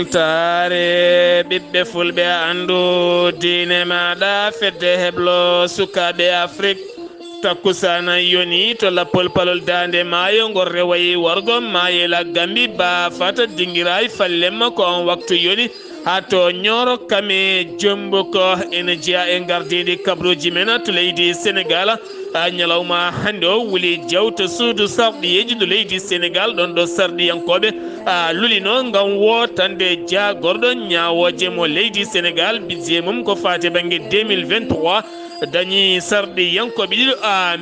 weltare ɓiɓɓe fulɓe andu diine maɗa fedde heblo sukaɓe Afrique takkusana yoni to lappol palol dande maayo ngor rewayi wargo mayela gambi ba fata dingiray fallemma ko on waktu yoni ha to ñoro kame jombo ko ene jeeya e gardidi kabruji men to leydi Sénégal ñalawma hande o wuli jawto suudu sarɗiyeji do leydi Sénégal ɗon ɗo sarɗiyankoɓe lulino ngam wotande jagorɗo ñawoje mo leydi Sénégal budget mum ko fate banggue 2023 dañi sarɗi yankoɓe ɗiɗo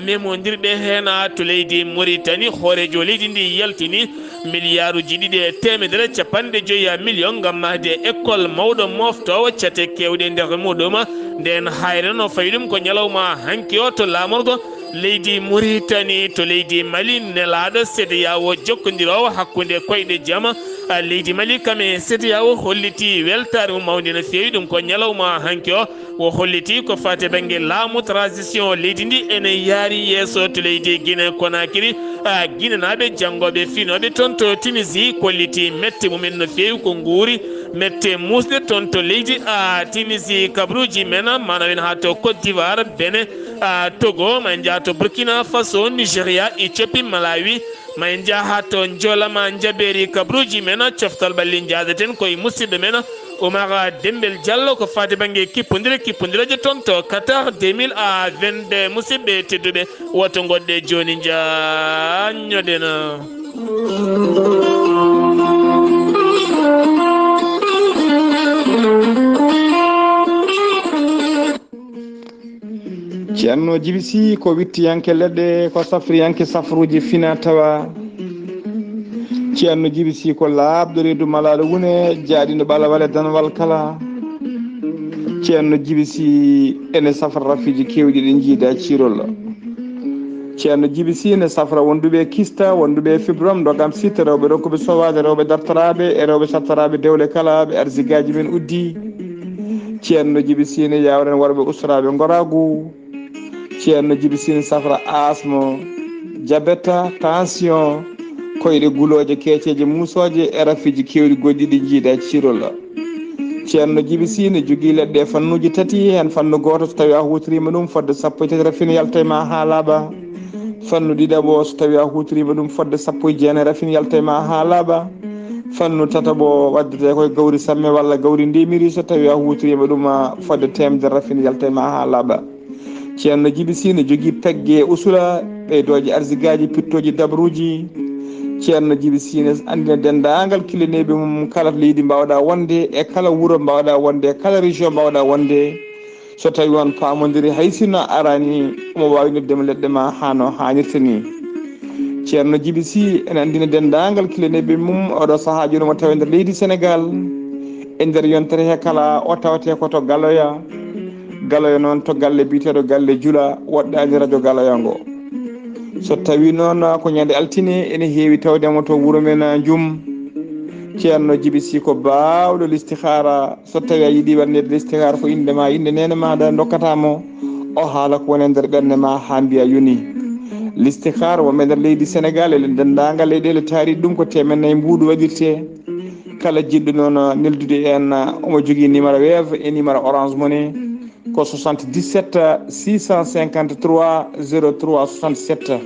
memodirɓe hen to leydi Mauritanie hoorejo leydi ndi yaltini milliard uji ɗiɗi e temedere capanɗe joyyi million gam mahde école mawɗo moftowo cate kewɗe nder muɗum nden hayre no fayi ɗum ko ñalawma hanki o to lamorgo leydi Mauritanie to leydi Mali nelaɗo CEDEAO jokkodirowo hakkude koyɗe jaama leydi Mali kame CEDEAO holliti weltare mum mawde no fewi ɗum ko ñalawma hanki o holliti ko fate banggue laamu transition leydi ndi ene yaari yesso to leydi Guinée Conakry guinenaɓe janggoɓe finoɓe toon to Tunisie kolliti mette mumen no fewi ko guuri mette musɗe toon to leydi Tunisie kabruji men manawen ha to Côte d'Ivoire Benin Togo ma jaa to Burkina Faso Nigéria Éthiopie Malawi ma jaa to jolama jaɓeri kabruji men coftal ɓalli jaadaten koye musidɗo men Oumar Dembel Diallo ko fade banggue kippodireje toon to Qatar 2022 musidɓe tedduɓe woto goɗɗe joni jañoɗen ceerno Djiby Sy ko wittiyanke leɗɗe ko safriyanke safruji fina tawa ceerno Djiby Sy ko laabɗo reedu malaɗo wune jaaɗino ɓalawale danwal kala ceerno Djiby Sy ene safra rafiji kewɗi ɗe jiida cirol ceerno Djiby Sy ne safra wonduɓe kista wonduɓe fibrom dogam sitte rewɓe ronkuɓe sowade rewɓe dartoraɓe e rewɓe sattaraɓe dewle kala ɓe arsigaji men uddi ceerno Djiby Sy ne yawren worɓe ustaraɓe goragu ceerno Djiby Sy ne safra asmo diabeta tension koyɗe guloje keeceje musoje e rafiji kewɗi goɗɗi ɗi jiida cirol ceerno Djiby Sy ne jogui leɗɗe fannuji tati hen fannu goto so tawi a hutorima ɗum fodde sappo e tati rafine yalta ma ha laaɓa fannu ɗiɗaɓo so tawi a hutorima ɗum fodde sappo e jeenayi rafine yalta ma ha laaɓa fannu tataɓo waddete koye gawri samme walla gawri ndemiri so tawi a hutorima ɗum fodde temedere rafine yalta ma ha laaɓa ceerno Djiby Sy ne jogui pegge usula ɓeydoje arsigaji pittoji dabruji ceerno Djiby Sy ne andina dendagal kilaneɓe mum kala to leydi mbawɗa wonde e kala wuuro mbawɗa wonde e kala région mbawɗa wonde so tawi on pamodiri hay sinno arani omo wawi noddema leɗɗe ma hano hannirta ni ceerno Djiby Sy ene andina dendagal kilaneɓe mum oɗo saaha joni mo tawi nder leydi Sénégal e nder yontere he kala o tawate koto galoya noon to galle biteɗo galle Jula woɗɗani radio galoya ngo so tawi noon ko ñande altine ene heewi tawdemo to wuuro men Djoum ceerno Djiby Sy ko bawɗo listihara so tawi a yiiɗi wannede listihara ko indema inde nene maɗa dokkatamo o haala ko woni e nder ɓerde ma ha mbiya yoni listihara wonɓe nder leydi Sénégal ele dendagal leyɗele taari ɗum ko temennayyi mbuuɗu waɗirte kala jiɗɗo noon neldude en omo jogui numéro Wave e numéro Orange Money ko 77 653 03 67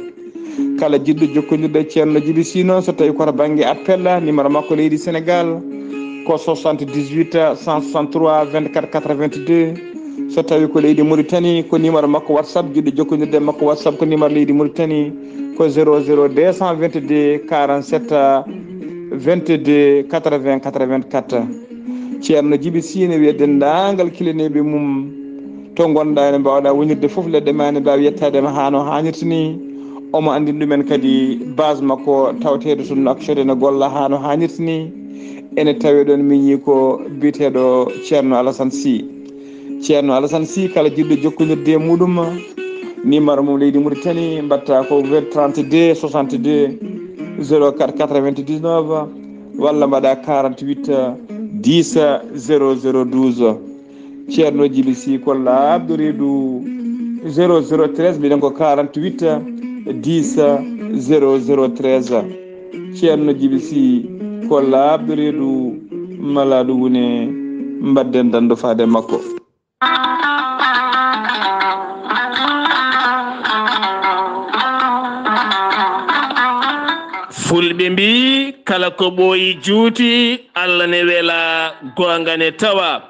kala jiɗɗo jokkodirɗo ceerno Djiby Sy noon so tawi koto banggue appel numéro makko leydi Sénégal ko 78 163 24 82 so tawi ko leydi Mauritanie ko numéro makko WhatsApp jiɗɗo jokkodirde makko WhatsApp ko numéro leydi Mauritanie ko 00 222 47 22 80 84 ceerno Djiby Sy ne wiya dendagal kilaneɓe mum to gonɗa ene mbawɗa wonirde foof leɗɗe ma ne mbawi yettadema hano hannirta ni omo andin ɗumen kadi base makko tawteɗo to Nouakchott ne golla hano hannirta ni ene tawe ɗon miñi ko biteɗo ceerno Alassane Sy kala jiɗɗo jokkodirde muɗum numéro mum leydi Mauritanie mbatta ko 32 62 04 99 walla mbaɗa 48 10 0012 ceerno Djiby Sy ko laabɗo reedu 0013 mbiɗen ko 48 10 0013 ceerno Djiby Sy ko laabɗo reedu malaɗo wone mbadden dando faade makko. fulɓe mbi kala ko ɓooyi juuti Allah ne wela gonga ne tawa.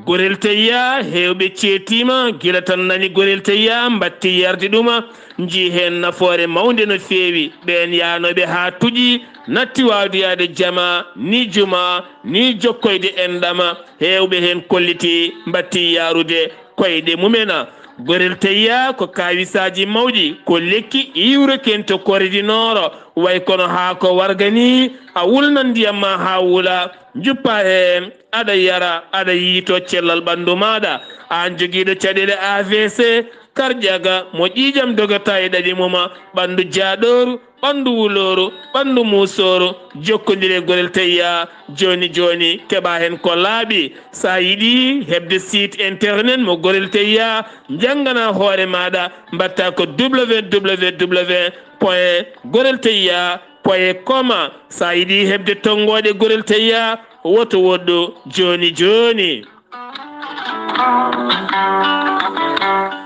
gorel tayya hewɓe ceetima gila tan nani gorel tayya mbatti yarde ɗuma ji hen nafoore mawde no feewi. ɓen yanoɓe ha tuƴi natti wawde yaade jama ni juma ni jokkoyde enɗama hewɓe hen kolliti mbatti yarude koyɗe mumena. gorel tayya ko kawisaji mawɗi ko lekki iwre kento koridinoro way kono ha ko wargani a wulnan ndiyam ma ha wula juppa hen aɗa yara aɗa yiito cellal ɓandu maɗa. an joguiɗo caɗele AVC karƴaga mo ƴiƴam dogata e ɗaɗi muma ɓandu jaaɗoru ɓandu wuloru ɓandu musoru jokkodire gorel tayya joni joni keɓa hen ko laaɓi. sa yiɗi hebde site internet mo gorel tayya janggana hoore maɗa mbatta ko www.goreltayya.com. sa yiɗi hebde tongoɗe gorel tayya woto woɗɗo joni joni.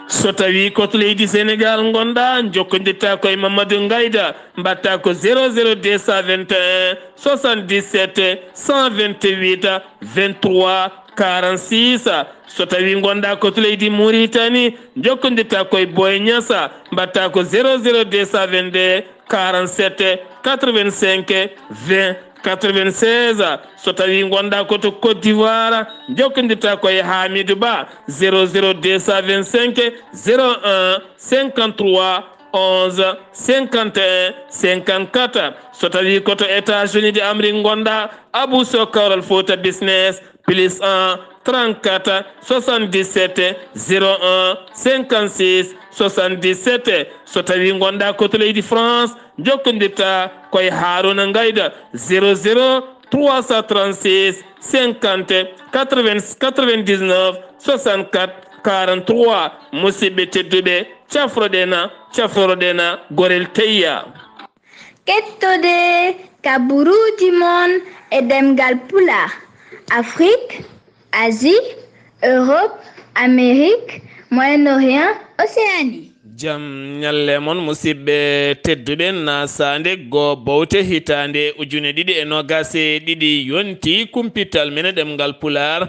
so tawi koto leydi Sénégal gonɗa jokkodirta koye Mamadou Ngayda mbatta ko 00221 77 128 23 46. so tawi gonɗa koto leydi Mauritanie jokkodirta koye Boye Niassa mbatta ko 00222 47 85 20 96. so tawi gonɗa koto Côte d'Ivoire jokkodirta koye Hamidou Ba 00225 01 53 11 51 54. so tawi koto États-Unis de Amérique gonɗa Abou Sokarol Fouta Business plus 1 34 77 01 56 77. so tawi gonɗa koto leydi France jokkodirta koye Harouna Ngayda 00 336 50 99 64 43. musidɓe tedduɓe cafroɗena gorel tayya. kettude kaburuji mon e demgal pula Afrique, Asie, Europe, Amérique, Moyen-Orient, Océanie. jam ñalle mon musidɓe tedduɓe nasande go bowte hitande ujune ɗiɗi e nogase ɗiɗi yonti kumpital mene ɗemgal pular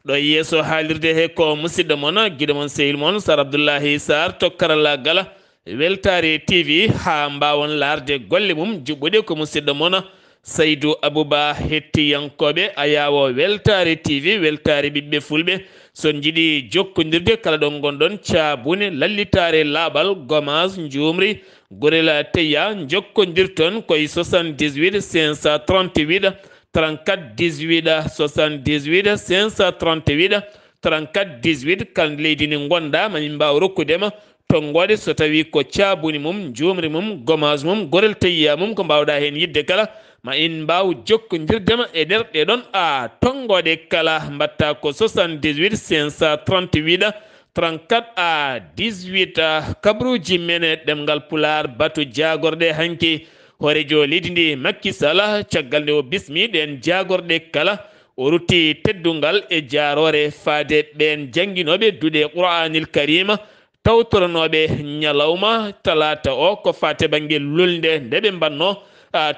ɗo yeeso haalirde he ko musidɗo mon guiɗo mon sehil mon Sar Abdoullahi Sar to karallagal Weltare TV ha mbawon larde golle mum juɓɓuɗe ko musidɗo mon Saydou Abouba hettiyankoɓe a yawo Weltare TV weltare ɓiɓɓe fulɓe son jiiɗi jokkodirde kala ɗon gonɗon caabune lallitare laaɓal gomas jumri gorela tayya jokkodirton koye 78 538 34 18 78 538 34 18 kan leydi ndi gonɗa mamin mbaw rokkudema tonggode so tawi ko caabuni mum jumri mum gomas mum gorel tayya mum ko mbawɗa hen yidde kala ma in mbaw jokkodirdema e nder ɗeɗon a tonggode kala mbatta ko 78 538 34 à 18 kabruji mene ɗemgal pular batu jagorɗe hanki horejo leydi ndi Macky Sall caggal nde o bismi ɗen jagorɗe kala o rutti teddungal e jarore faade ɓen janguinoɓe duuɗe Qur'anil Karima tawtoranoɓe ñalawma talata o ko fate banggue lulde nde ɓe mbanno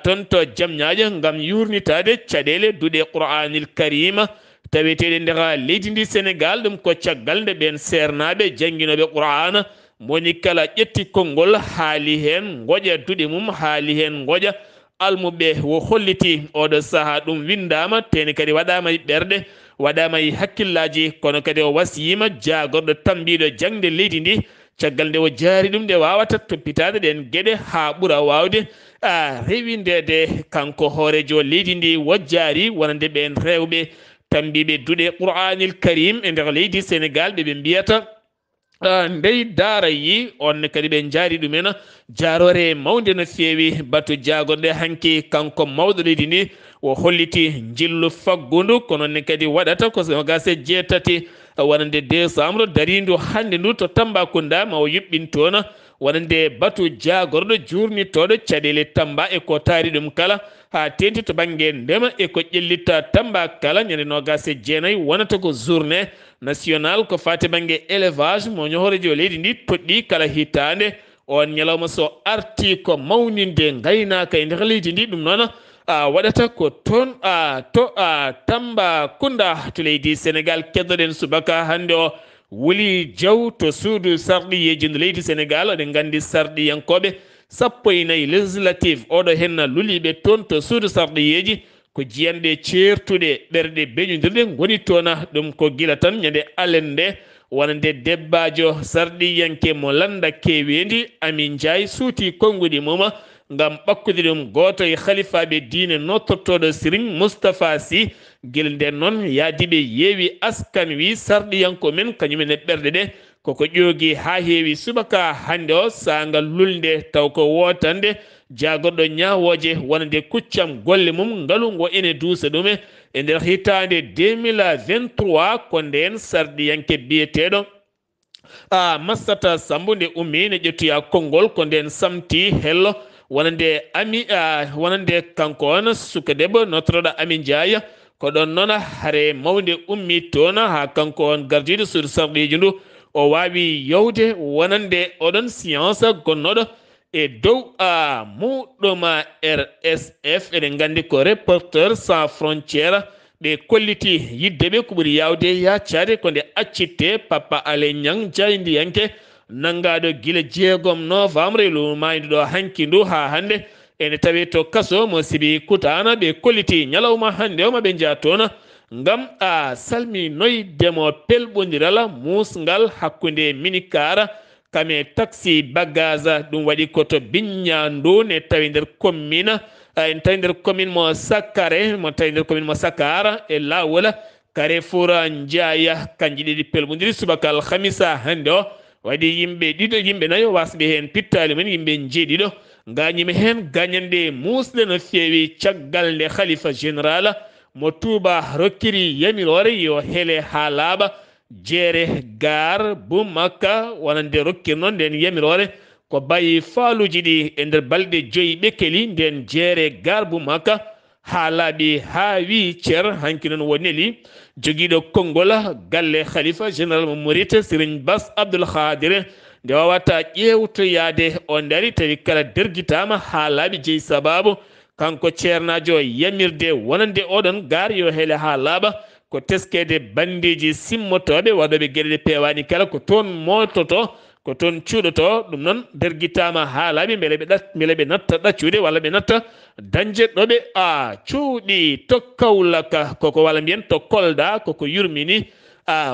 toon to jamñaƴe gam yurnitade caɗele duuɗe Qur'anil Karima taweteɗe ndeka leydi ndi Sénégal ɗum ko caggal nde ɓen sernaɓe janguinoɓe Qur'ana moni kala ƴetti konngol haali hen goƴa duuɗe mum haali hen goƴa almuɓe wo holliti oɗo saaha ɗum windama teni kadi waɗama e ɓerɗe waɗama e hakkillaji kono kadi o wasiyima jagorɗo tambiɗo jangde leydi ndi caggal nde o jaari ɗum nde wawata toppitade ɗen gueɗe ha ɓuura wawde rewindede kanko hoorejo leydi ndi wo jaari wonande ɓen rewɓe tambiɓe duuɗe Qur'anil Karim e nder leydi Sénégal ɓeɓe mbiyata ndey daara yi on kadi ɓe jaari ɗumen jarore mawde no feewi batu jagorɗe hanki kanko mawɗo leydi ndi o holliti jillu faggudu kono ne kadi waɗata ko gase jeetati wonande décembre darindu hande ndu to Tambacounda ma o yuɓɓintona wonande batu jagorɗo jurnitoɗo caɗele Tamba e ko taari ɗum kala ha tenti to banggue ndema e ko ƴellitta Tamba kala ñande nogas e jeenayyi wonata ko journée national ko fati banggue élevage mo ñohorejo leydi ndi toɗɗi kala hitande on ñalawma so arti ko mawninde gaynaka e nder leydi ndi ɗum noon waɗata ko toon to Tambacounda to leydi Sénégal keddoɗen subaka hande o wuli jaw to suudu sarɗiyeji ndo leydi Sénégal oɗen gandi sarɗiyankoɓe 14 législative oɗo henna luliɓe toon to suudu sarɗiyeji ko jiyanɗe ceertuɗe ɓerɗe beñodirɗe goni toona ɗum ko gila tan ñande alen nde wonande debbajo sarɗiyanke mo landa kewendi Ami Ndiaye suuti konguɗi muma ngam ɓakkude ɗum goto e khalifaɓe diine nottortoɗo Serigne Moustapha Sy guel nden noon yaadiɓe yeewi askan wi sarɗiyanko men kañumen e ɓerɗe ɗe koko ƴoogi ha heewi subaka hande o sangal lulde taw ko wotande jagorɗo ñawoje wonande kuccam golle mum ngaalungo ene duusa ɗume e nder hitande 2023 ko nden sarɗiyanke biyeteɗo Massata Sambu nde ummi ne ƴettoya konngol ko nden samti hello wonande wonande kanko on suka debbo notroɗo Ami Ndiaye ko ɗon noon hare mawde ummi toon ha kanko on gardiɗo suudu sarɗiji ndu o wawi yewde wonande oɗon science gonnoɗo e dow muɗoma RSF eɗen gandi ko Reporters sans frontiére ɓe kolliti yiddeɓe ko ɓuuri yawde yaccade ko nde accitte Papa Alé Niang jaydiyanke nangaɗo guila 6 novembre lumayde ɗo hanki ndu ha hande ene tawi to kaso mo Sibi Kutana ɓe kolliti ñalawma hande o maɓe jaa toon ngam salminoy demo pelɓodiral musgal hakkude minikara kame taxi bagage ɗum waɗi koto Bignandu ne tawi nder commune en tawi nder commune mo Sakkare mo tawi nder commune mo Sakara e lawol Carrefour Ndiaya kanji ɗiɗi pelɓodiri subaka alhamisa hande o waɗi yimɓe nayo wasɓe hen pittali men yimɓe jeeɗiɗo gañima hen gañande musde no feewi caggal nde khalifa général mo Touba rokkiri yamirore yo heele ha laaɓa jeere gar bu Makka wonande rokkiri noon nden yamirore ko bayi faaluji ɗi e nder balɗe 5 ɓekeli nden jeere gar bu Makka ha laaɓi ha wi ceer hanki noon woneli joguiɗo konngol galle khalifa général mo Mouride Serigne Bass Abdoul Khadir nde wawata ƴewtoyade o dari tawi kala derguitama ha laaɓi jeeyi sababu kanko ceernajo yamirde wonande oɗon gar yo heele ha laaɓa ko teskede bandiji simmotoɓe waɗoɓe gueɗe ɗe pewani kala ko toon mototo ko toon cuuɗoto ɗum noon derguitama ha laaɓi beele ɓe natta ɗaccude walla ɓe natta dañde ɗoɓe cuuɗi to Kaolack koko walla mbiyen to Kolda koko yurmini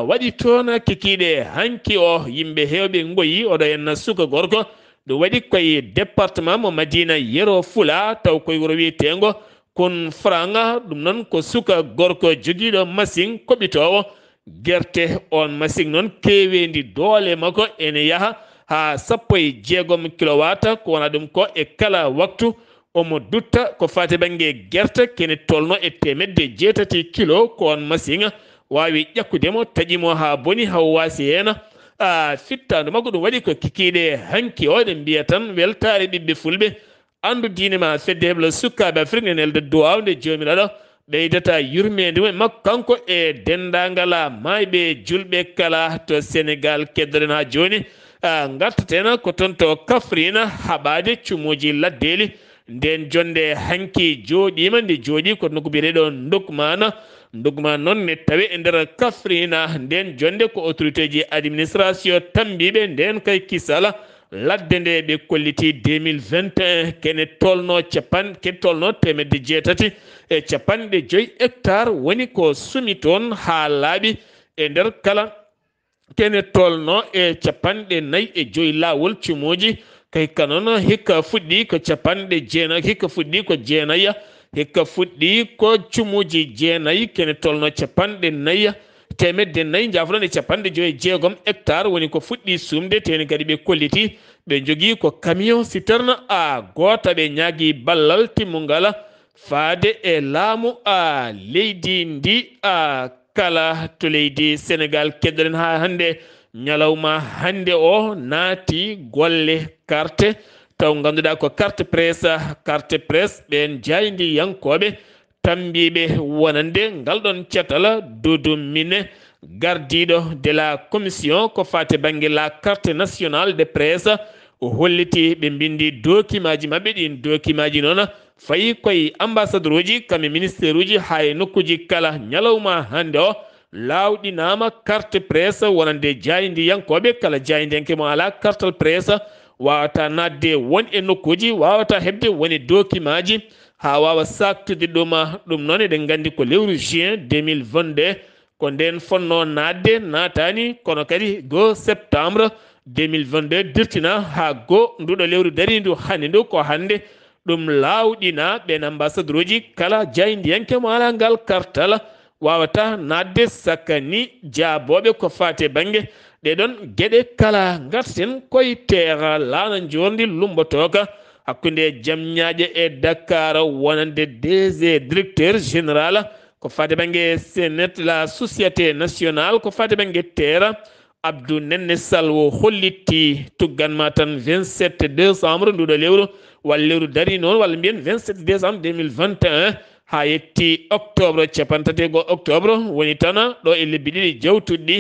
waɗi toon kikiɗe hanki o yimɓe hewɓe goyi oɗo henna suka gorko ɗum waɗi koye département mo Madina Yero Fula taw koye wuro wiyetengo kon franga ɗum noon ko suka gorko joguiɗo machine koɓitowo gerte on machine noon kewendi doole makko ene yaaha ha 16 kilowatt ko wona ɗum ko e kala waktu omo dutta ko fati banggue gerte kene tolno e 800 kilo ko on machine wawi ƴakkudemo taƴimo ha boni haw wasi hen fittandu makko ɗum waɗi ko kikiɗe hanki o ɗe mbiya tan weltare ɓiɓɓe fulɓe andu dinema fedde heɓla sukkaɓe Afrique ne nelde duwawde jomiraɗo ɓeydata yurmede mum makko kanko e dendagal mayɓe julɓe kala to Sénégal keddoɗen ha joni gartaten ko toon to Kafrine haɓade cumuji laddeli nden jonde hanki jooɗima nde jooɗi ko noko mbiyeteɗo Ndugman noon ne tawi e nder Kafrine nden jonde ko autorité ji administration tambiɓe nden kay kisala ladde nde ɓe kolliti 2021 kene tolno 850 hectares woni ko sumi toon ha laaɓi e nder kala kene tolno e 45 lawol cumuji kay kanon hikka fuɗɗi ko 90 hikka fuɗɗi ko jeenayya hikka fuɗɗi ko cumuji jeenayyi kene tolno 40 temedde 4 jafoɗon e 56 hectares woni ko fuɗɗi sumde teni kadi ɓe kolliti ɓe jogui ko camion citerne goota ɓe ñaagui ballal timmugal faade e laamu leydi ndi kala to leydi Sénégal keddoɗen ha hande ñalawma hande o naati golle carte taw ganduɗa ko carte presse ɓen jaydi yankoɓe tambiɓe wonande ngal ɗon cetala Doudou Mine gardiɗo de la commission ko fate banggue la carte nationale de presse o holliti ɓe bindi document ji mabɓe ɗin document ji noon fayi koye ambassadeur uji kamɓe ministére uji ha e nokkuji kala ñalawma hande o lawɗinama carte presse wonande jaydiyankoɓe kala jaydiyanke mo ala carte presse wawata nadde won e nokkuji wawata hebde woni document ji ha wawa saktude ɗum noon eɗen gandi ko lewru juin 2022 ko nden fonno nadde natani kono kadi go septembre 2022 dirtina ha go nduɗo lewru darindu hande ndu ko hande ɗum lawɗina ɓen ambassadeur uji kala jaydiyanke mo ala ngal kartal wawata nadde sakani jaaboɓe ko fate banggue ɗeɗon gueɗe kala garten koye terra lana jordi lumbotoka hakkude Jamñaƴe e Dakar wonande DG directeur général ko fate banggue Senet la société nationale ko fate banggue terra Abdou Nenne Salwo holliti tugganma tan 27 décembre nduɗo lewru walla lewru dari noon walla mbiyen 27 décembre 2021 ha yetti octobre capantatego octobre woni tan ɗo e lebbi ɗiɗi jawtuɗɗi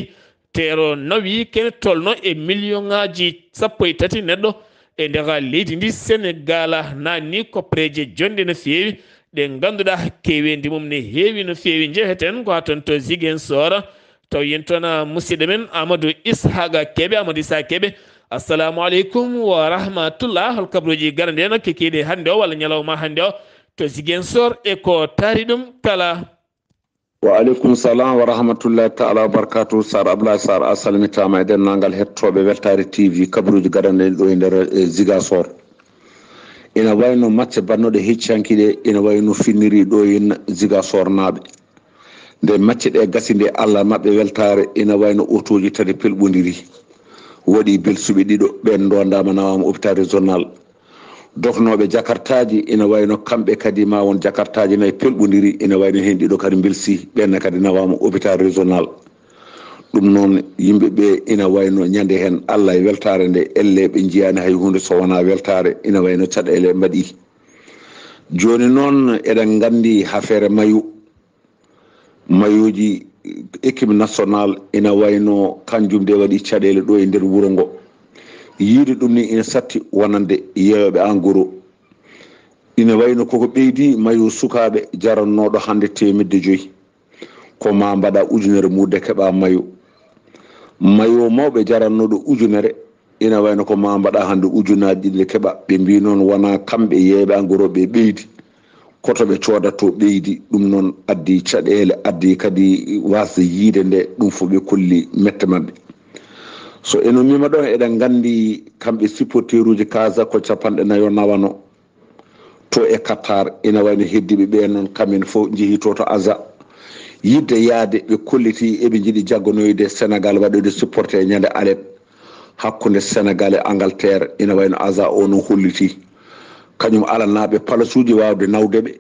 teero nawi kene tolno e million ngaji 13 neɗɗo e nder leydi ndi Sénégal nani koppreje jonde no feewi ɗe ganduɗa kewendi mum ne heewi no feewi jeheten ko ha ton to Ziguinchor taw yen toon musidɗo men Amadou Ishaqa Keɓe assalamu aleykum wa rahmatullah hol kabruji garande no kekiɗe hande o walla ñalawma hande o to Ziguinchor e ko taari ɗum kala. Wa aleykum salam wa rahmatullahi ta'ala wa barakatuh. Sar Abdoulaye Sarr a salmitama e dennangal hettoɓe Weltare TV kabruji garande ɗo e nder Ziguinchor. Ina wayno macce bannoɗe heccankiɗe ina wayno finniri ɗo en Ziguinchor naaɓe nde macce ɗe gasi nde Allah mabɓe weltare ina wayno autoji tati pelɓodiri waɗi belsuɓe ɗiɗo ɓen dondama nawama hôpital régional dofnoɓe jakartaji ina wayno kamɓe kadi ma won jakartaji nayyi pelɓodiri ina wayno hen ɗiɗo kadi belsi ɓenne kadi nawama hôpital régional ɗum noon yimɓeɓe ina wayno ñande hen Allah e weltare nde elle ɓe jiyani hay hunde so wona weltare ina wayno caɗele mbaɗi joni noon eɗen gandi affaire mayuji équipe nationale ina wayno kanjum de waɗi caɗele ɗo e nder wuuro ngo yiide ɗum ni ina satti wonande yeyoɓe en gros ina wayno koko ɓeydi mayo sukaɓe jarannoɗo hande 1.5 ko ma mbaɗa ujunere mudde keɓa mayo mawɓe jarannoɗo ujunere ina wayno ko ma mbaɗa hande ujunaji ɗiɗi keɓa ɓe mbi noon wona kamɓe yeyoɓe en gros ɓe ɓeydi koto ɓe codato ɓeydi ɗum noon addi caɗele addi kadi wasde yiide nde ɗum fo ɓe kolli mette mabɓe so eno mima ɗon eɗen gandi kamɓe supporteur uji Casa ko 40 nawano to e Qatar ina wayno heddiɓe ɓe noon kamen fo jeehi to Aza yidde yaade ɓe kolliti eɓe jiiɗi jaggonoyde Sénégal waɗoyde supporté ñande alet hakkude Sénégal e Angleterre ina wayno Aza o no holliti kañum alanaɓe palasuji wawde nawdeɓe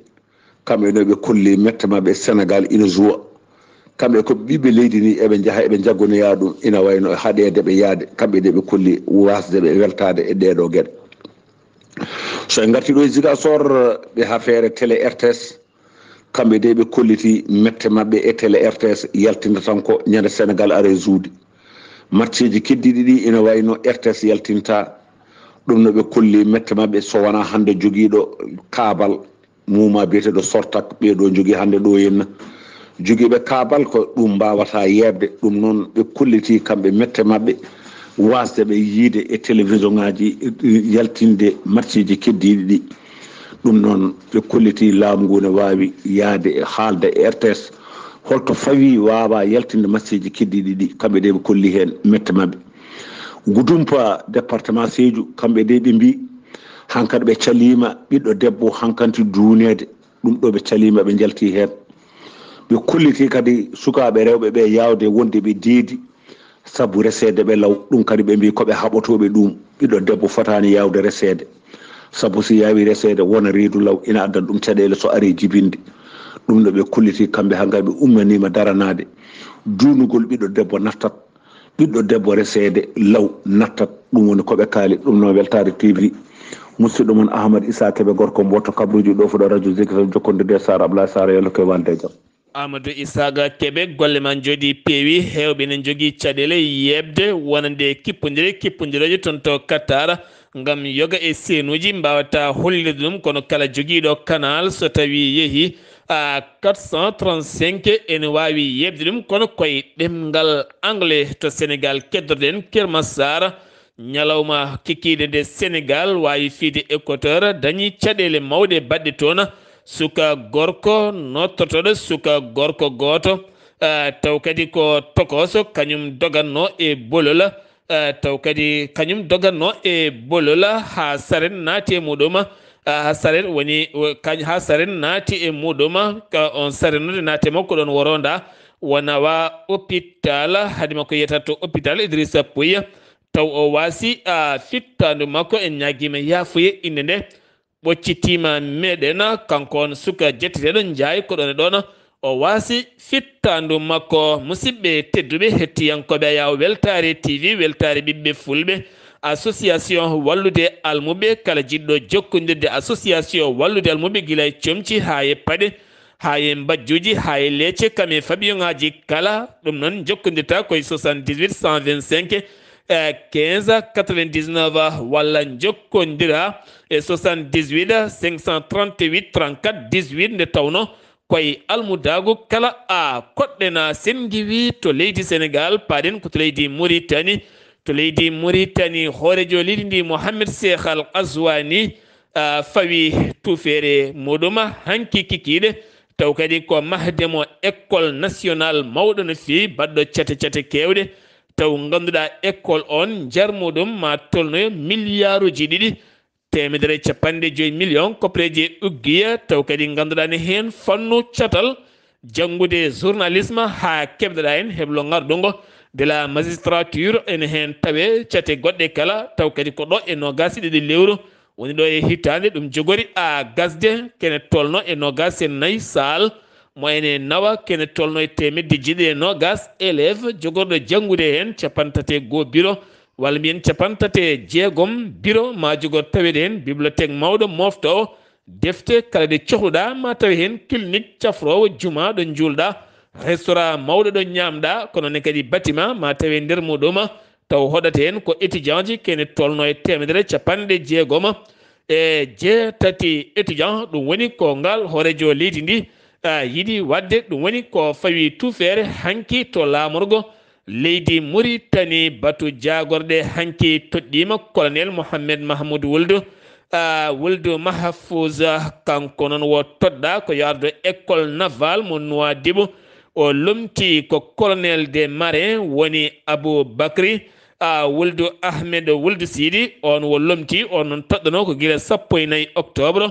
kamɓe no ɓe kolli mette mabɓe Sénégal ina joua kamɓe ko ɓiɓɓe leydi ni eɓe jaaha eɓe jaggonoya ɗum ina wayno haɗede ɓe yaade kamɓe de ɓe kolli wasdeɓe weltade e ɗeɗo gueɗe so en garti ɗo e Ziguinchor ɓe affaire télé RTS kamɓe de ɓe kolliti mette mabɓe e télé RTS yaltinta tan ko ñande Sénégal are juude matcheji keddiɗi ɗi ina wayno RTS yaltinta ɗum no ɓe kolli mette mabɓe so wona hande joguiɗo kaabal muma biyeteɗo sortak ɓeɗo jogui hande ɗo henna joguiɓe kaabal ko ɗum mbawata yebde ɗum noon ɓe kolliti kamɓe mette mabɓe wasde ɓe yiide e télévision ngaji yaltinde matcheji keddiɗi ɗi ɗum noon ɓe kolliti laamu ngu ne wawi yaade e haalde e RTS holto fawi wawa yaltinde matcheji keddiɗi ɗi kamɓe de ɓe kolli hen mette mabɓe Goudompa département Sédhiou kamɓe de ɓe mbi hankkadi ɓe calima ɓiɗɗo debbo hankanti dunede ɗum ɗo ɓe calima ɓe jalti hen ɓe kolliti kadi sukaɓe rewɓe ɓe yawde wonde ɓe deedi saabu resede ɓe law ɗum kadi ɓe mbi koɓe haɓotoɓe ɗum ɓiɗɗo debbo fotani yawde resede saabu si yawi resede wona reedu law ina addan ɗum caɗele so ari jibinde ɗum ɗo ɓe kolliti kamɓe hankkadi ɓe ummanima daranade duunugol ɓiɗɗo debbo nattat ɓiɗɗo debbo resede law nattat ɗum woni koɓe kaali ɗum no Weltare TV musidɗo mon Ahmad Issa Keɓe gorko mboto kabruji ɗo fuɗo radio Zikra jokkondirde Sara Ablaye Sara yallo koye wande jaam. Amadou Issaga Keɓe golle man jooɗi peewi hewɓe ne jogui caɗele yebde wonande kippodireji toon to Qatar ngam yoga e senuji mbawata hollide ɗum kono kala joguiɗo canal so tawi yeehi 435 ene wawi yebde ɗum kono koye ɗemgal anglais to Sénégal keddorɗen Kermassar ñalawma kikiɗe nde Sénégal wawi fiide Équateur dañi caɗele mawɗe baɗɗe toon suka gorko nottotoɗo suka gorko goto taw kadi ko tokoso kañum doganno e bolola taw kadi kañum doganno e bolola ha saren naati e muɗum ha saren woni ha saren naati e muɗum on sarenude naate makko ɗon woronda wonawa hôpital haadima ko yiyata to hôpital Idrissa Pouye taw o wasi fittandu makko en ñaguima yafuye inde nde ɓoccitima meɗen kanko on suka jetteteɗo jaay ko ɗon e ɗon o wasi fittandu makko. Musidɓe tedduɓe hettiyankoɓe yaw Weltare TV Weltare ɓiɓɓe fulɓe association wallude almuɓe kala jiɗɗo jokkodirde association wallude almuɓe guila e comci ha e paɗe ha e mbajjuji ha e leecce kam e faɓiyoŋaji kala ɗum noon jokkodirta koye 78 125 15 99 walla jokkodira e 78 538 34 18 nde tawno koye almudagu kala koɗɗena sengiwi to leydi Sénégal paɗen ko to leydi Mauritanie hoorejo leydi ndi Mohamed Cheikh Al Azwani fawi tufere muɗum hanki kikiɗe taw kadi ko mahdemo école nationale mawɗo no fewi baɗɗo cate kewɗe taw ganduɗa école on jarmuɗum ma tolnoyo milliarduji 2 temedere capanɗe 5 million kopreje uggiya taw kadi ganduɗa ne hen fannu catal janggude journalisme ha keɓɗoɗa hen heblo ngardugo de la magistrature ene hen tawe cate goɗɗe kala taw kadi ko ɗo e nogas e ɗiɗi lewru woni ɗo e hitande ɗum jogori gasde kene tolno e nogas e 4 sal mo ene nawa kene tolno e temedde 190 élève jogorɗo janggude hen 31 bureau walla mbiyen 36 bureau ma jogor tawede hen bibliothèque mawɗo moftowo defte kala de cohluɗa ma tawi hen clinique cafrowo juma ɗo julɗa restaurant mawɗo ɗo ñamɗa kono ne kadi bâtiment ma tawi nder muɗum taw hoɗata hen ko étudiant ji kene tolno e 160 e 6 étudiant ɗum woni ko ngal hoorejo leydi ndi yiɗi wadde ɗum woni ko fawi tufere hanki to lamorgo leydi Mauritanie batu jagorɗe hanki toɗɗima colonel Mohamed Mahmoud Wuldu Mahfouz kanko noon wo toɗɗa ko yardo école naval mo Nouadhibou o lomti ko colonel des marins woni Abou Bakri Wuldu Ahmed Wuldu Sidi on wo lomti on noon toɗɗano ko guila 14 octobre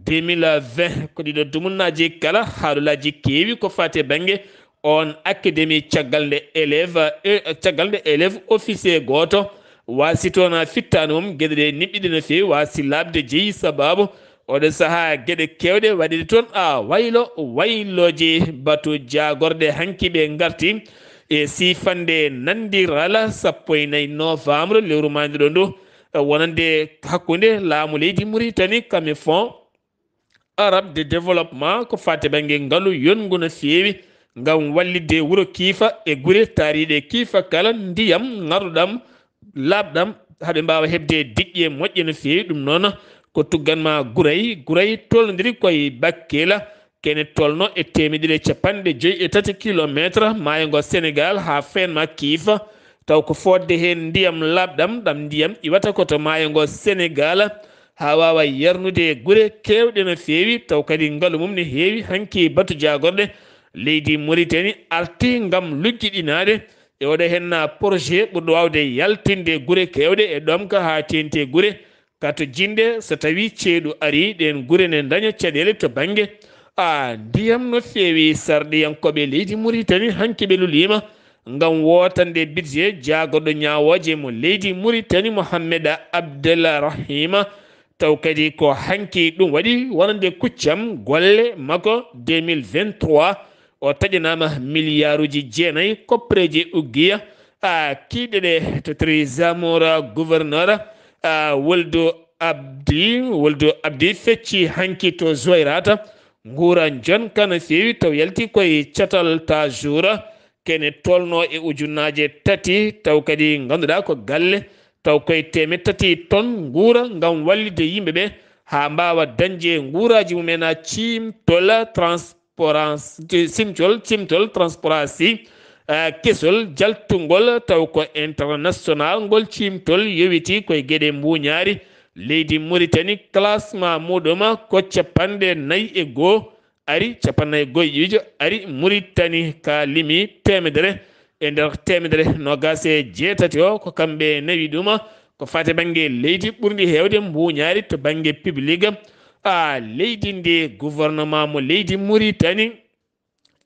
2020 ko ɗiɗo dumunnaji kala haalulaji keewi ko fate banggue on académie caggal nde élève officier goto wasi toon fittani mum gueɗe ɗe niɓɓiɗe no fewi wasi labde jeeyi sababu oɗo saaha gueɗe kewɗe waɗiɗe toon wayloji batu jagorɗe hankiɓe garti e sifande nandiral 14 novembre lewru mandiɗo ndu wonande hakkude laamu leydi Mauritanie kame fond arabe de développement ko fate banggue ngaalu yongu no fewi ngam wallidde wuuro kiifa e guure taariɗe kiifa kala ndiyam ngaruɗam labɗam haɓe mbawa hebde diƴƴe moƴƴe no fewi ɗum noon ko tugganma Gouray tolnodiri koye Bakkela kene tolno e 153 kilométre mayo Sénégal ha fenma kiifa taw ko fodde hen ndiyam labɗam ɗam ndiyam iwata koto mayo Sénégal ha wawa yarnude guure kewɗe no fewi taw kadi ngaalu mum ne heewi hanki batu jagorɗe leydi Mauritanie arti ngam luggiɗinade e oɗo henna projet ɓurɗo wawde yaltinde guure kewɗe e ɗom ka ha tente guure kato jinde so tawi ceeɗu ari ɗen guure ne daña caɗele to banggue ndiyam no fewi sarɗiyankoɓe leydi Mauritanie hanki ɓe lulima ngam wotande budget jagorɗo ñawoje mo leydi Mauritanie Mohamed Abdallah Rahima taw kadi ko hanki ɗum waɗi wonande kuccam golle makko 2023 o taƴanama milliarduji jeenayyi koppareji uggiya kiiɗe ɗe to tori zamora gouverneur woldo abdi fecci hanki to joyrata nguura jon kana feewi taw yalti koye catal ta joura kene tolno e ujunnaje tati taw kadi ganduɗa ko galle taw koye temet tati ton nguura ngam wallide yimɓeɓe ha mbawa dañde nguuraji mumen cimtol transparency kesol jaltugol taw ko international ngol cimtol yowiti koye gueɗe mbuñaari leydi Mauritanie classement muɗum ko 44 ari 45 ari Mauritanie ka limi temedere e nder temedere nogase jeetati o ko kamɓe nawi ɗum ko fate banggue leydi ɓurdi hewde mbuñaari to banggue public leydi ndi gouvernement mo leydi Mauritanie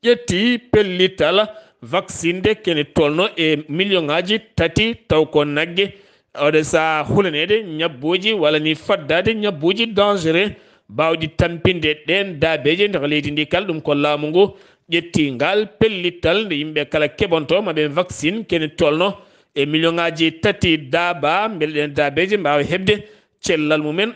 ƴetti pellital vaccine de kene tolno e million ngaji tati taw ko nagge oɗo sa hulanede ñabbuji walla ni faddade ñabbuji dangereux bawɗi tampinde ɗen daabeje nder leydi ndi kala ɗum ko laamu ngu ƴetti ngal pellital nde yimɓe kala keɓonto maɓe vaccine kene tolno e million ngaji tati daaba beele ɗen daabeje mbawa hebde cellal mumen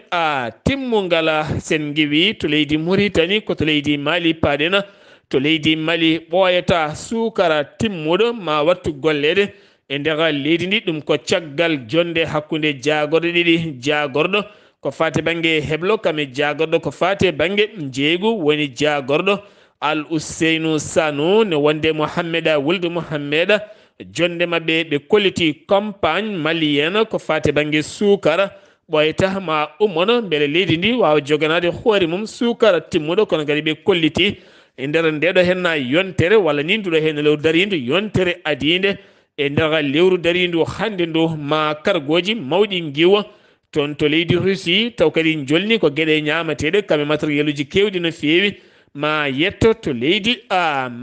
timmugal sen giwi to leydi Mauritanie ko to leydi Mali paaɗena to leydi Mali ɓooyata sukara timmuɗo ma wattu gollede e nder leydi ndi ɗum ko caggal jonde hakkude jagorɗe ɗiɗi jagorɗo ko fate banggue heblo kame jagorɗo ko fate banggue jeeygu woni jagorɗo Al Ousseynou Sanou ne wonde Mohammeda wulde Mohammeda jonde mabɓe ɓe kolliti campagne malienne ko fate banggue sukara ɓoyta ma ummono beele leydi ndi wawa joganade hoore mum sukara timmuɗo kono kadi ɓe kolliti e nder ndeɗo henna yontere walla ni nduɗo hen lewru darindu yontere adinde e nder lewru darindu hande ndu ma kargoji mawɗi giwa toon to leydi Russie taw kadi jolni ko gueɗe ñamateɗe kamɓe matériel uji kewɗi no fewi ma yetto to leydi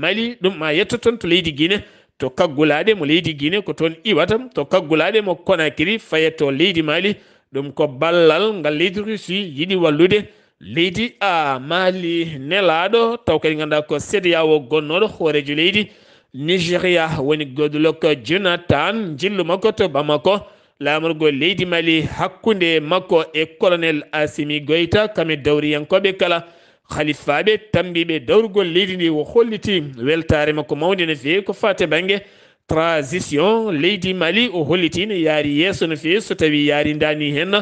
Mali ɗum ma yetto toon to leydi Guinée to kaggulaɗe mo leydi Guinée ko toon iwata to kaggulaɗe mo Conakry fayetto leydi Mali ɗum ko ballal ngal leydi Russie yiɗi wallude leydi Mali nelaɗo taw kadi ganduɗa ko CEDEAO gonnoɗo hoorejo leydi Nigéria woni Goodluck Jonathan jillu makko to Bamako lamorgo leydi Mali hakkude makko e colonel Assimi Goïta kame dawriyankoɓe kala khalifaɓe tambiɓe dawrugol leydi ndi o holliti weltare makko mawde no fewi ko fate banggue transition leydi Mali o holliti ne yaari yesso no fewi so tawi yaari dani hen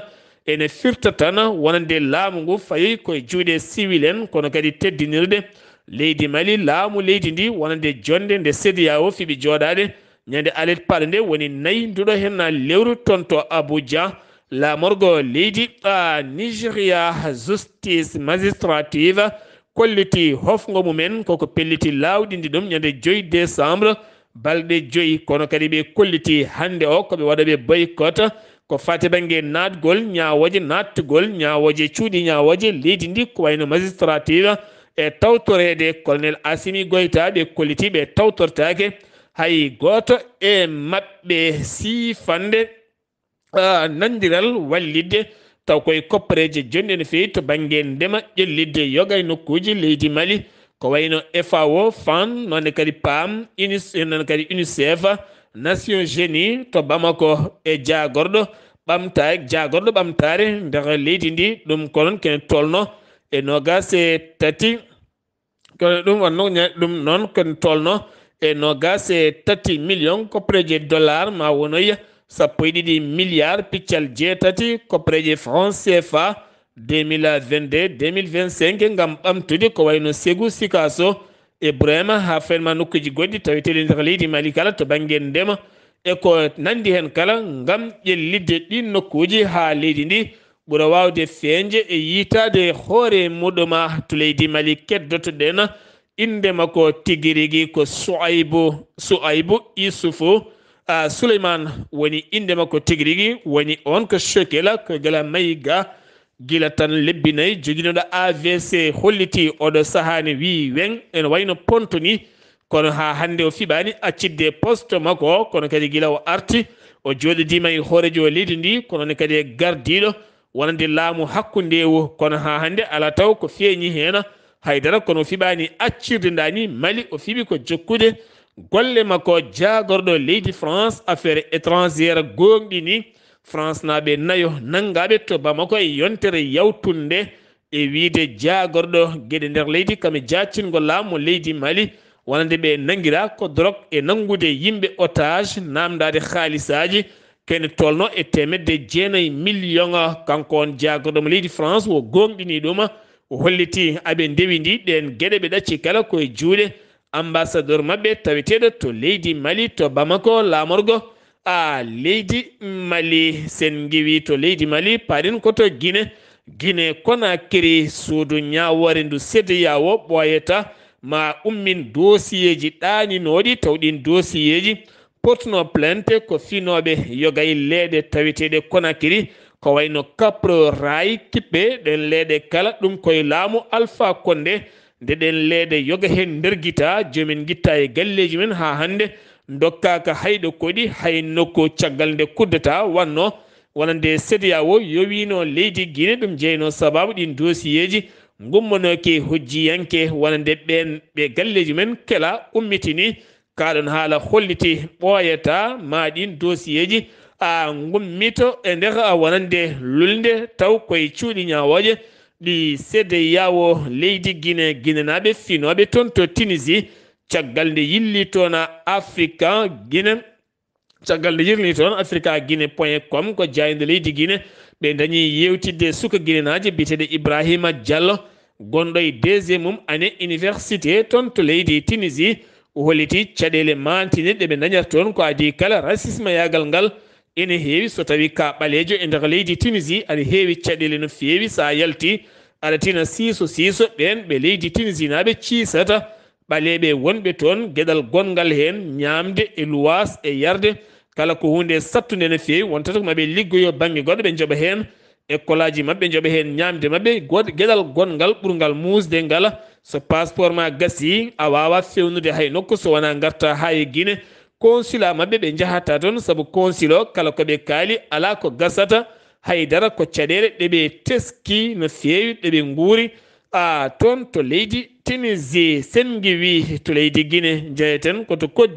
ene firta tan wonande laamu ngu fayi koye juuɗe civil en kono kadi teddinirde leydi Mali laamu leydi ndi wonande jonde nde CEDEAO fiɓi jooɗade ñande alet paɗe nde woni nayi nduɗo hen lewru toon to Abuja lamorgo leydi Nigéria justice magistrative kolliti hofgo mumen koko pelliti lawɗi ndi ɗum ñande 5 décembre balɗe 5 kono kadi ɓe kolliti hande o koɓe waɗaɓe boycott ko fate banggue natgol ñawoje nattugol ñawoje cuuɗi ñawoje leydi ndi ko wayno magistrative e tawtorede colonel Assimi Goïta ɓe kolliti ɓe tawtortake hay goto e mabɓe sifande nandiral wallidde taw koye koppareje jonde no fewi to banggue ndema ƴellidde yogay nokkuji leydi Mali ko wayno FAO FAN nonne kadi PAM nonne kadi UNICEF Nations Unies to Bamako e jagorɗo ɓamtare nder leydi ndi ɗum konon kene tolno e nogas e tati kono ɗum wonno ɗum noon kene tolno e nogas e tati million koppareje dollar ma wonoya 12 milliards piccal jeetati koppareje franc CFA 2022-2025 ngam ɓamtude ko wayno Ségou Sikasso e Brema ha ferma nokkuji goɗɗi taweteɗe nder leydi Mali kala to banggue ndema e ko nandi hen kala ngam ƴellidde ɗin nokkuji ha leydi ndi ɓuura wawde feeñde e yitade hoore muɗuma to leydi Mali keddotoɗen inde makko tigui rigui ko Souaibou Issoufou Souleymane woni inde makko tigui rigui woni on ko Chokela ko gala mayiga gila tan lebbi nayyi joguinoɗo AVC holliti oɗo sahani wi weng ene wayno pontoni kono ha hande o fiɓani accidde poste makko kono kadi gila o arti o joɗodima e hoorejo leydi ndi kono ne kadi e gardiɗo wonande laamu hakkude kono ha hande ala taw ko feeñi hen haydara kono fiɓani accirde ndani Mali o fiɓi ko jokkude golle makko jagorɗo leydi France affaire étrangère gonɗi ni France naɓe nayo nangaɓe to Bamako e yontere yawtunde e wiide jagorɗo gueɗe nder leydi kame jaccingo laamu leydi Mali wonande ɓe nanguira ko drogue e nangude yimɓe otage namdade haalisaji kene tolno e 9 million kanko on jagorɗo mo leydi France wo gonɗini ɗum o holliti aɓe ndewidi ɗen gueɗe ɓe ɗacci kala koye juuɗe ambassadeur mabɓe taweteɗo to leydi Mali to Bamako lamorgo leydi Mali sen giwi to leydi Mali paɗen koto Guinée Conakry suudu ñawore ndu CEDEAO ɓoyata ma ummin dossier ji ɗaninoɗi tawɗin dossier ji potno plainte ko finoɓe yogay leeɗe taweteɗe Conakry ko wayno Kapro Ray kippe ɗen leeɗe kala ɗum koye laamu Alpha Condé nde ɗen leeɗe yoga hen nder guita jomin guitta e galleji men ha hande dokkaka hayɗo koɗi hay nokku caggal nde kuddata wanno wonande CEDEAO yowino leydi Guinée ɗum jeyno sababu ɗin dossier ji gummanoke hojjiyanke wonande ɓen ɓe galleji men kela ummitini kaɗon haala holliti ɓooyata ma ɗin dossier ji gummito e nder wonande lulde taw koye cuuɗi ñawoje ɗi CEDEAO leydi Guinée naɓe finoɓe toon to Tunisie caggal nde yilli toon Africa Guinée caggal nde yirli toon africaguinée.com ko jayde leydi Guinée ɓe dañi yewtidde suka Guinée naji biteɗe Ibrahima Diallo gonɗo e 2e année université toon to leydi Tunisie o holliti caɗele mantine ɗe ɓe dañata toon ko adi kala racisme yagal ngal ene heewi so tawi ka ɓalejo e nder leydi Tunisie aɗa heewi caɗele no feewi sa yalti aɗa tina siiso ɓen ɓe leydi Tunisie naɓe ciisata ɓaleɓe wonɓe toon gueɗal gongal hen ñamde e luwas e yarde kala ko hunde sattude no feewi wontata ko maɓe liggoyo banggue goɗɗo ɓe jooɓa hen école aji mabɓe jooɓa hen ñamde mabɓe gueɗal gongal ɓurgal musde ngala so passeport ma gasi a wawa fewnude hay nokku so wona garta ha e Guinée consulat mabɓe ɓe jahata toon saabu consul o kala koɓe kaali ala ko gasata haydara ko caɗele ɗeɓe teski no feewi ɗeɓe guuri toon to leydi Tunisie sen giwi to leydi Guinée jeyeten koto Côte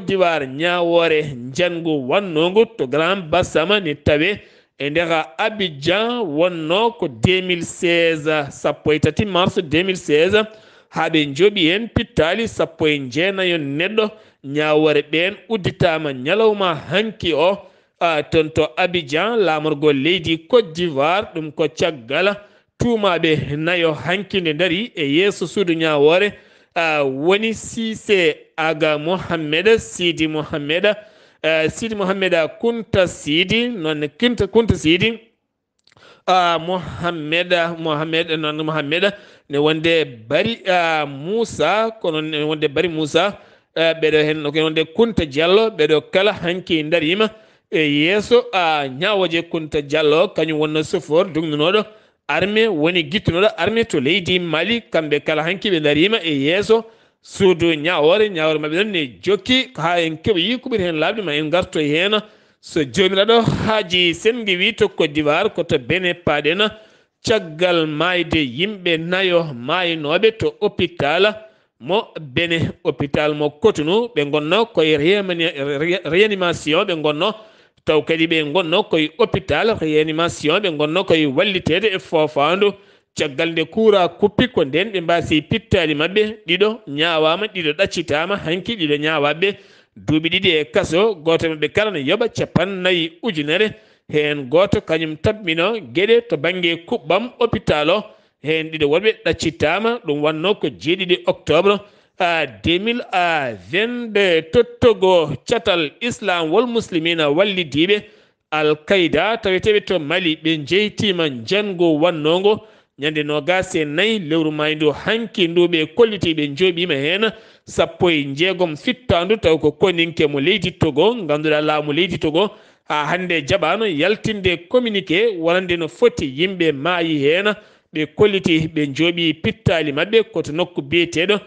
d'Ivoire ñawore jangu wannogu to Grand Bassam ni tawe e nder Abidjan wonno ko 2016 sappo e tati mars 2016 haɓe jooɓi hen pittali sappo e jeenayo neɗɗo ñawore ɓen udditama ñalawma hanki o toon to Abidjan lamorgo leydi Côte d'Ivoire ɗum ko caggal tumaɓe nayo hankinde dari e yeeso suudu ñawore woni Cissé Aga Mohamed Sidi Mohamed Kunta Sidi noon Kunta Sidi Mohamed noon Mohamed ne wonde Bari Moussa kono ne wonde Bari Moussa ɓeɗo hen ko wonde Kunta Diallo ɓeɗo kala hanki darima e yeeso ñawoje Kunta Diallo kañum wonno chauffeur dugnunoɗo armée woni guittunoɗo armée to leydi Mali kamɓe kala hanki ɓe darima e yeeso suudu ñawore mabɓe noon ne jokki ha en keɓoyi ko ɓuri hen laaɓde ma en garto hen so jomiraɗo haaji sen giwi to Côte d'Ivoire koto Benin paɗen caggal mayde yimɓe nayo maynoɓe to hôpital mo Benin hôpital mo Cotonou ɓe gonno koye réanimation ɓe gonno taw kadi ɓe gonno koye hôpital réanimation ɓe gonno koye wallitede e fofandu caggal nde kuura kuppi ko nden ɓe mbasi pittali mabɓe ɗiɗo ñawama ɗiɗo ɗaccitama hanki ɗiɗo ñawaɓe duuɓi ɗiɗi e kaso goto mabɓe kala ne yooɓa 50.000 hen goto kañum tabbino gueɗe to banggue kuɓɓam hôpital o hen ɗiɗo woɗɓe ɗaccitama ɗum wanno ko 7 octobre 2022 tottogo catal islam wol muslimina wallidiɓe Al-Qaïda taweteɓe to Mali ɓe jeytima jango wannogo ñande 24 lewru maydu hanki nduɓe kollitiɓe jooɓima hen 16 fittandu taw ko koninke mo leydi Togo ganduɗa laamu leydi Togo ha hande jaɓano yaltinde communiqué wonande no foti yimɓe maayi hen ɓe kolliti ɓe jooɓi pittali mabɓe koto nokku biyeteɗo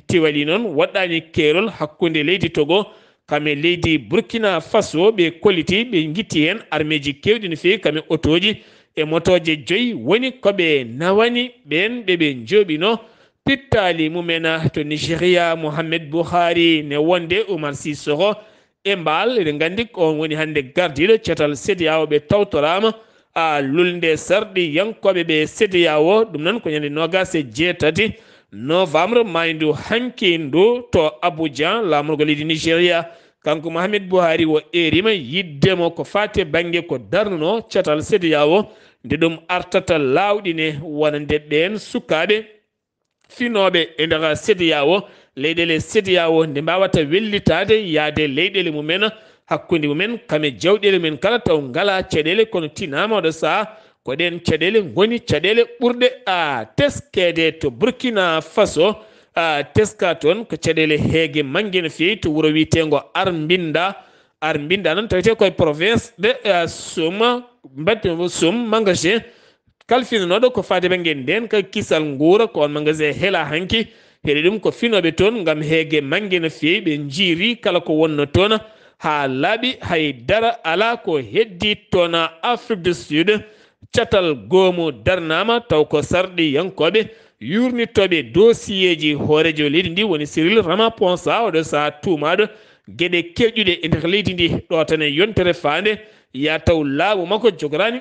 tiwali noon waɗɗani keerol hakkude leydi Togo kame leydi Burkina Faso ɓe kolliti ɓe guitti hen armeji kewɗi no fewi kame otoji e motoje joyi woni koɓe nawani ɓen ɓeɓe joɓino pittali mumena to Nigeria. Mohamed Buhari ne wonde Oumar Sissoko e mbal eɗen gandi on woni hande gardiɗo cetal CEDEAO ɓe tawtorama lulnde sarɗi yankoɓe ɓe CEDEAO. ɗum noon ko ñande 27 novembre maydu hanki ndu to Abuja lamorgo leydi Nigeria. kanko Mohamed Buhari o erima yiddemo ko fate banggue ko darnuno cetal CEDEAO nde ɗum artata lawɗine wonande ɓen sukaɓe finoɓe e nder CEDEAO. leyɗele CEDEAO nde mbawata wellitade yaade leyɗele mumen hakkude mumen kame jawɗele men kala taw ngala caɗele kono tinama oɗo saaha ko ɗen caɗele goni caɗele ɓurɗe teskede to Burkina Faso. teska toon ko caɗele heege manggue no fewi to wuuro wiyetego Arbinda noon tawete koye province de Soum magasin kalfinanoɗo ko fade banggue nden ka kisal nguura ko on magasin heela hanki heeɗi ɗum ko finoɓe toon gam heege manggue no fewi ɓe jiiri kala ko wonno toon ha laaɓi haydara ala ko heddi toon Afrique du Sud. catal goomu darnama taw ko sarɗi yankoɓe yurnitoɓe dossier ji hoorejo leydi ndi woni Cyril Ramaphosa oɗo saha tumaɗo gueɗe keƴƴuɗe e nder leydi ndi ɗo tan e yontere fande ya taw laamu makko jogorani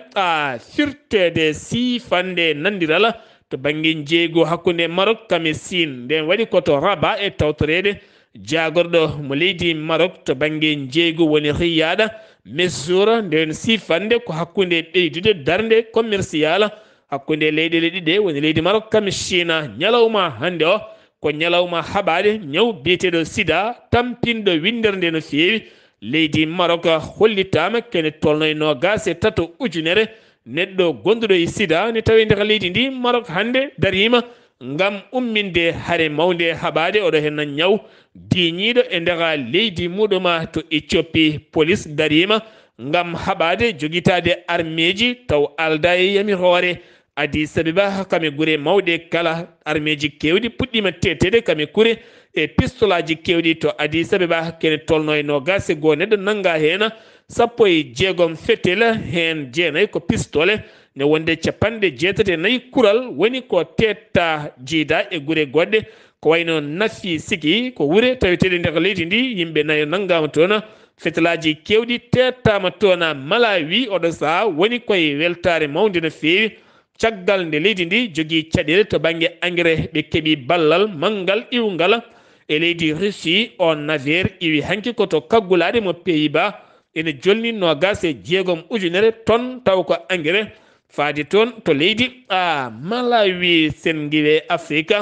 firtede sifande nandirala to banggue jeeygo hakkude Maroc kame Sine. nden waɗi koto Rabat e tawtorede jagorɗo mo leydi Maroc to banggue jeeygo woni Riyada mesura nden sifande ko hakkude ɓeydude darde commercial hakkude leyɗele ɗiɗe woni leydi Maroc kame China. ñalawma hande o ko ñalawma haɓade ñaw biyeteɗo sida tampinɗo windere nde no fewi. leydi Maroc hollitama kene tolno e 23 ujunere neɗɗo gonduɗo e sida ne tawi nder leydi ndi Maroc hande darima ngam umminde haare mawde haɓade oɗo hen ñaw diñiɗo e nder leydi muɗuma to Éthiopie. police darima ngam haɓade joguitade armeji taw alda e yamirore Addis Abeba kame guure mawɗe kala armeji kewɗi puɗɗima tetede kame kure e pistolaji kewɗi to Addis Abeba kene tolno e 21 neɗɗo nanga hen 16 fetel hen 9 ko pistole ne wonde 64 kural woni ko tetta jiida e guure goɗɗe ko wayno nafi sigi ko wuure taweteɗe nder leydi ndi yimɓe nayo nangama toon fetelaji kewɗi tettama toon Malawi oɗo saha woni koye weltare mawde no fewi caggal nde leydi ndi jogui caɗele to banggue engrais ɓe keeɓi ballal manggal iwgal e leydi Russie on navire iwi hanki koto kaggulade mo Pays-Bas ene jolni 26 ujunere tonne taw ko engrais faadi toon to leydi Malawi. sen guiwe Afrique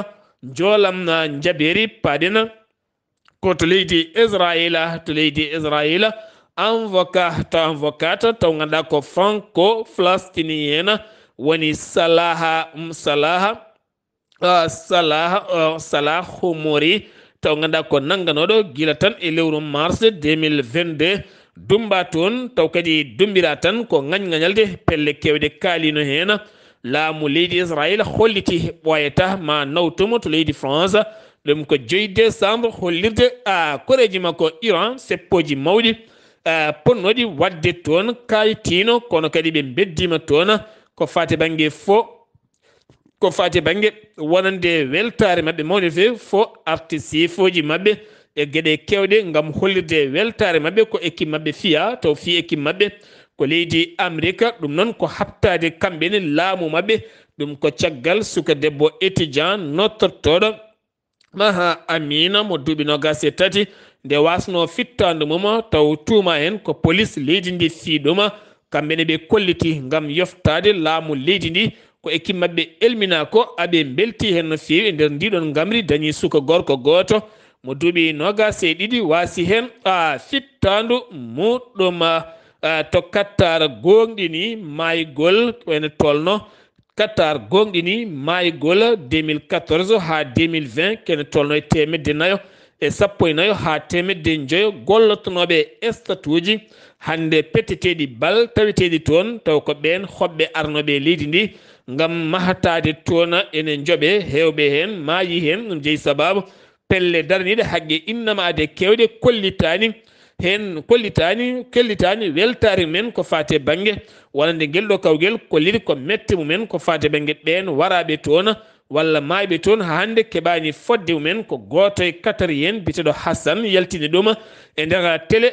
jolam jaɓeri paadena ko to leydi Israël avocat taw ganduɗa ko franco palestinien woni Salah Homouri taw ganduɗa ko nangganoɗo gila tan e lewru mars 2022 dumba toon taw kadi dumbira tan ko gañgañalde pelle kewɗe kaalino hen. laamu leydi Israël holliti ɓoyata ma nawtumo to leydi France ɗum ko 2 décembre hollirde koreji makko Iran seppoji mawɗi ponnoɗi wadde toon kayitino kono kadi ɓe beddima toon ko fate banggue wonande weltare mabɓe mawde fe fo artisif uji mabɓe e gueɗe kewɗe gam hollirde weltare mabɓe ko équipe mabɓe fiya taw fi équipe mabɓe ko leydi Amérique. ɗum noon ko habtade kamɓene laamu mabɓe ɗum ko caggal suka debbo étudiant nottortoɗo Maha Amina mo duuɓi 23 nde wasno fittande mum taw tuuma hen ko police leydi ndi fiiɗuma kamɓene ɓe kolliti gam yoftade laamu leydi ndi ko équipe mabɓe elmina ko aɓe belti hen no fewi e nder ndiɗon gamri dañi suka gorko goto mo duuɓi 22 wasi hen fittandu muɗum to Qatar gonɗini maygol ene tolno Qatar gonɗini maygol 2014 ha 2020 kene tolno e 14 ha 15 gollotonoɓe statuji hande petteteɗi bal taweteɗi toon taw ko ɓen hoɓɓe arnoɓe leydi ndi gam mahatade toon ene jooɓe hewɓe hen maayi hen ɗum jeeyi sababu pelle daraniɗe haqqe innamade kewɗe kollitani hen kellitani weltare men ko fate bange wonande gelɗo kawgel kolliri ko metti mumen ko fate bange ɓen waraɓe toon walla mayɓe toon ha hande keɓani fodde mumen ko goto e 4 yen biteɗo Hassan yaltini ɗum e nder télé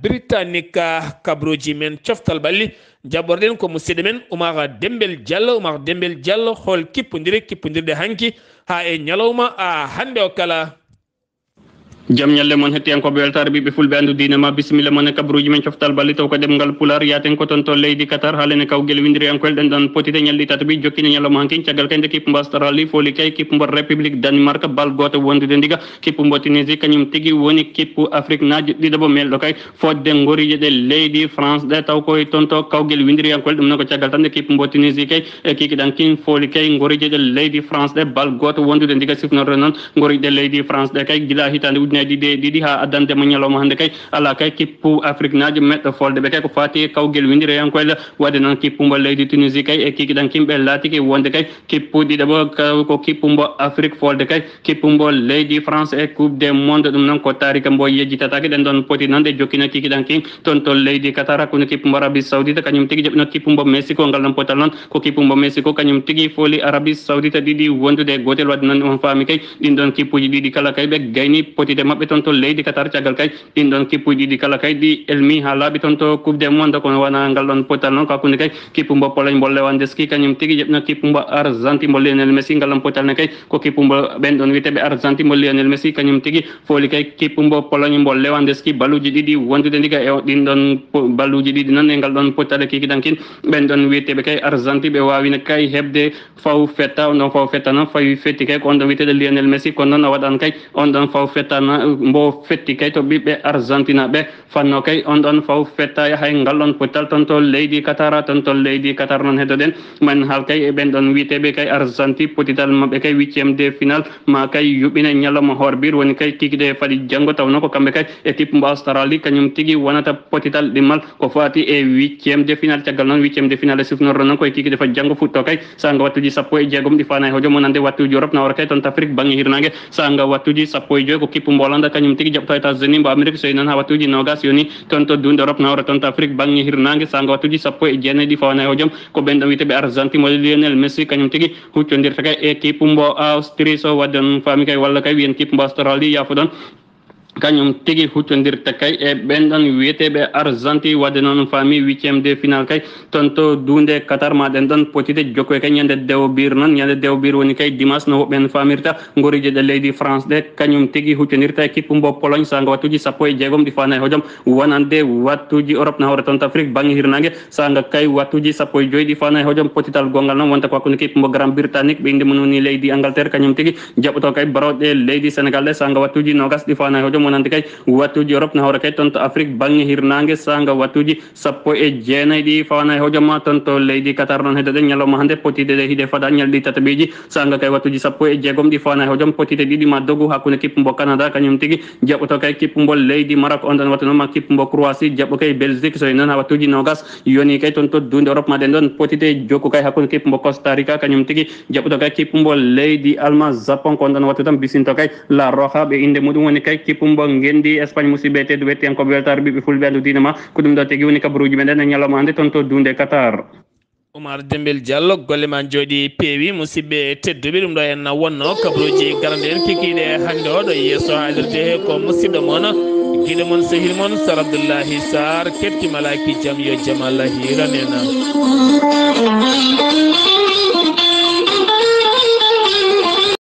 britannique kabroji men coftal balli jaɓɓorɗen ko musidɗo men Oumar Dembel Diallo hol kippodirde hanki ha e ñalawma hande o kala jam ñalle mon hettiyankoɓe weltare ɓiɓɓe fulɓe andu diine ma bisimilla moon e kabruji men coftal balli taw ko ɗemgal pular yaten ko toon to leydi Qatar haalene kawguel windiriyankoel ɗen ɗon potite ñalɗi tata ɓi jokkine ñallamo hankin caggal kayde kippu mbo Australie foli kay kippu mbo république Danemark bal goto wondude ndiga kippu mbo Tunisie kañum tigui woni kippu Afrique naji ɗiɗo melɗo kay fodde gorije ɗe leydi France ɗe taw koye toon to kawguel windiriyankoel ɗum noon ko caggal tan de kippu mbo Tunisie kay e kikiɗan kin foli kay gorije ɗe leydi France ɗe bal goto wondude ndiga sifnorde noon gorije ɗe leydi France ɗe kay guila hitande ɗiɗi ha addande mo ñalawma hande kay ala kay kippu Afrique naji meɗɗo folde ɓe kay ko fati kawguel windiriyankoyle wadde noon kippu mbo leydi Tunisie kay e kikiɗan kimɓe laatiki wonde kay kippu ɗiɗo ko kippu mbo Afrique folde kay kippu mbo leydi France e coupe des monde ɗum noon ko tarika mbo yejjitatake ɗen ɗon poti noon ɗe jokkina kikiɗan kin toon to leydi Qatar hakkude kippu mbo Arabie Saoudite kañum tigui jaɓino kippu mbo Mexico ngal ɗon potal noon ko kippu mbo Mexico kañum tigui fooli Arabie Saoudite ɗiɗi wondude e gotel wadde noon on faami kay ɗin ɗon kippuji ɗiɗi kala kay ɓe gayni potide mabɓe toon to leydi Qatar caggal kay ɗin ɗon kippuji ɗiɗi kala kay ɗi elmi ha laaɓi toon to coupe des monde kono wona ngal ɗon potal noon ko hakkude kay kippu mbo Pologne mbo Lewandowski kañum tigui jaɓino kippu mbo Argentine mbo Lionel Messi ngal ɗon potal ne kay ko kippu mbo ɓen ɗon wiyeteɓe Argentine mbo Lionel Messi kañum tigui fooli kay kippu mbo Pologne mbo Lewandowski balluji ɗiɗi wondude ndiga e ɗin ɗon balluji ɗiɗi noon e ngal ɗon pottale kikiɗankin ɓen ɗon wiyeteɓe kay Argentine ɓe wawino kay hebde faw fetta on ɗon faw fetta noon fawi fetti kay ko on ɗon wiyeteɗo Lionel Messi kono noon a waɗan kay on ɗon faw fetta mbo fetti kay to ɓiɓɓe Argentina ɓe fanno kay on ɗon faw fetta hay ngal ɗon pottal toon to leydi Qatar noon heddoɗen man haal kay e ɓen ɗon wiyeteɓe kay Argentine potital mabɓe kay 8e de final ma kay yuɓɓina ñalawma horbir woni kay kikiɗe faɗi janggo tawno ko kamɓe kay équipe mbo Australie kañum tigui wonata potital ɗimmal ko fati e 8e de final caggal noon 8e de final e sifnorɗo noon koye kikiɗe faɗi janggo futto kay sanga wattuji 16 ɗi fana e hojo monande wattuji Europe nawara kay toon to Afrique banggue hirnangue sanga wattuji 15 ko kippu mbo Hollande kañum tigui jaɓto États-Unis mbo Amérique so noon ha wattuji nogas yoni toon to dunde Europe nawara toon to Afrique banggue hirnangue sanga wattuji 19 ɗi fana e hojom ko ɓen ɗon wiyeteɓe Argentine mo Lionel Messi kañum tigui huccodirta kay équipe mbo Austrie so wadde on faami kay walla kay wiyen équipe mbo Australie yaafo ɗon kañum tigui huccodirta kay e ɓen ɗon wiyeteɓe Argentine wadde noon faami 8e de final kay toon to dunde Qatar ma ɗen ɗon potite jokkoy kay ñande dewbir noon ñande dewbir woni kay dimanche no woɓɓen famirta gorije ɗe leydi France ɗe kañum tigui huccodirta e kippu mbo Pologne sanga wattuji 16 ɗi fana e hojom wonande wattuji Europe na hawra toon to Afrique banggue hirnangue sanga kay wattuji 15 ɗi fana e hojom potital gongal noon wonta ko hakkude kippu mbo Grande Britannique ɓe inde mum woni leydi Angleterre kañum tigui jaɓɓoto kay baroɗe leydi Sénégal ɗe sanga wattuji 20 ɗi fana e hojom wonande kay wattuji Europe na hawra kay toon to Afrique banggue hirnangue sanga wattuji 19 ɗi fana e hojom toon to leydi Qatar noon heddoɗen ñalawma hande potide ɗe hiide fada ñalɗi tataɓiji sanga kay wattuji 16 ɗi fana e hojom potide ɗiɗi ma dogu hakkude kippu mbo Canada kañum tigui jaɓɓoto kay kippu mbo leydi Maroc on ɗon wattu noon ma kippu mbo Croatie jaɓɓo kay Belgique so noon ha wattuji 20 yoni kay toon to dunde Europe ma ɗen ɗon potide jokku kay hakkude kippu mbo Costa Rica kañum tigui jaɓɓoto kay kippu mbo leydi Allemagne Japon ko on ɗon wattu tan bisinto kay La Roja ɓe inde muɗum woni kay kippu mbo Ngendi Espagne musidɓe teddu wettiyankoɓe weltare ɓiɓɓe fulɓe andu diine ma ko ɗum ɗo tigui woni kabaruji meɗen e ñalawma hande toon to dunde Qatar. Oumar Dembel Diallo golle ma jooɗi peewi musidɓe tedduɓe ɗum ɗo en wonno kabaruji garande en kikiɗe hande o ɗo yesso haalirde he ko musidɗo moon guiɗo moon sehil moon Sar Abdoullahi Sarr kettimalaki jaam yo jaam Allah hiranena